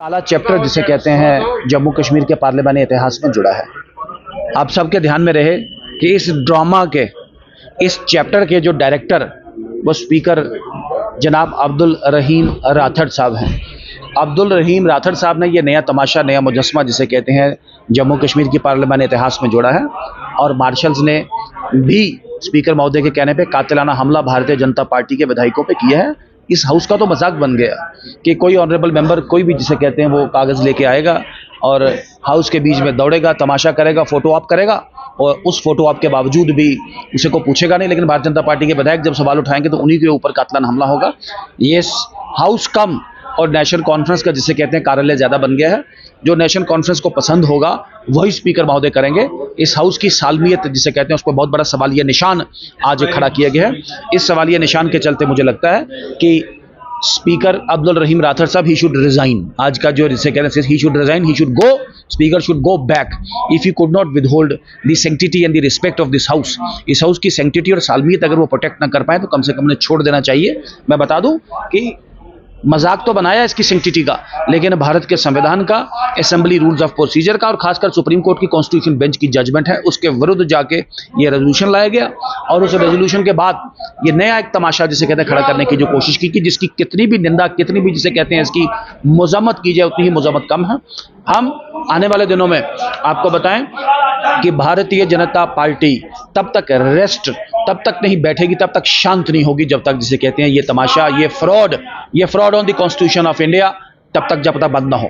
काला चैप्टर जिसे कहते हैं जम्मू कश्मीर के पार्लियामानी इतिहास में जुड़ा है। आप सबके ध्यान में रहे कि इस ड्रामा के इस चैप्टर के जो डायरेक्टर वो स्पीकर जनाब अब्दुल रहीम राठौड़ साहब हैं। अब्दुल रहीम राठौड़ साहब ने ये नया तमाशा, नया मुजस्समा जिसे कहते हैं जम्मू कश्मीर की पार्लियामानी इतिहास में जोड़ा है। और मार्शल्स ने भी स्पीकर महोदय के कहने पे कातिलाना हमला भारतीय जनता पार्टी के विधायकों पे किया है। इस हाउस का तो मजाक बन गया कि कोई ऑनरेबल मेंबर, कोई भी जिसे कहते हैं, वो कागज़ लेके आएगा और हाउस के बीच में दौड़ेगा, तमाशा करेगा, फोटो ऑप करेगा और उस फोटो ऑप के बावजूद भी उसे को पूछेगा नहीं। लेकिन भारतीय जनता पार्टी के विधायक जब सवाल उठाएंगे तो उन्हीं के ऊपर कातिलाना हमला होगा। ये हाउस कम और नेशनल कॉन्फ्रेंस का जिसे कहते हैं कार्यालय ज़्यादा बन गया है। जो नेशनल कॉन्फ्रेंस को पसंद होगा वही स्पीकर महोदय करेंगे। इस हाउस की सालमियत जिसे कहते हैं उसको बहुत बड़ा सवालिया निशान आज खड़ा किया गया है। इस सवालिया निशान के चलते मुझे लगता है कि स्पीकर अब्दुल रहीम राठौड़ साहब ही शुड रिजाइन। आज का जो जिसे कहते हैं he should resign, he should go, speaker should go back if you could not withhold the sanctity and the respect of this house. इस हाउस की सैंक्टिटी और सालमियत अगर वो प्रोटेक्ट ना कर पाए तो कम से कम उन्हें छोड़ देना चाहिए। मैं बता दूं कि मजाक तो बनाया इसकी सैंक्टिटी का, लेकिन भारत के संविधान का, असेंबली रूल्स ऑफ प्रोसीजर का और खासकर सुप्रीम कोर्ट की कॉन्स्टिट्यूशन बेंच की जजमेंट है उसके विरुद्ध जाके ये रेजोल्यूशन लाया गया। और उस रेजोल्यूशन के बाद ये नया एक तमाशा जिसे कहते हैं खड़ा करने की जो कोशिश की जिसकी कितनी भी निंदा, कितनी भी जिसे कहते हैं इसकी मजम्मत की जाए उतनी ही मजम्मत कम है। हम आने वाले दिनों में आपको बताएं कि भारतीय जनता पार्टी तब तक नहीं बैठेगी, तब तक शांत नहीं होगी जब तक जिसे कहते हैं ये तमाशा, ये fraud on the constitution of India जब तक बंद ना हो।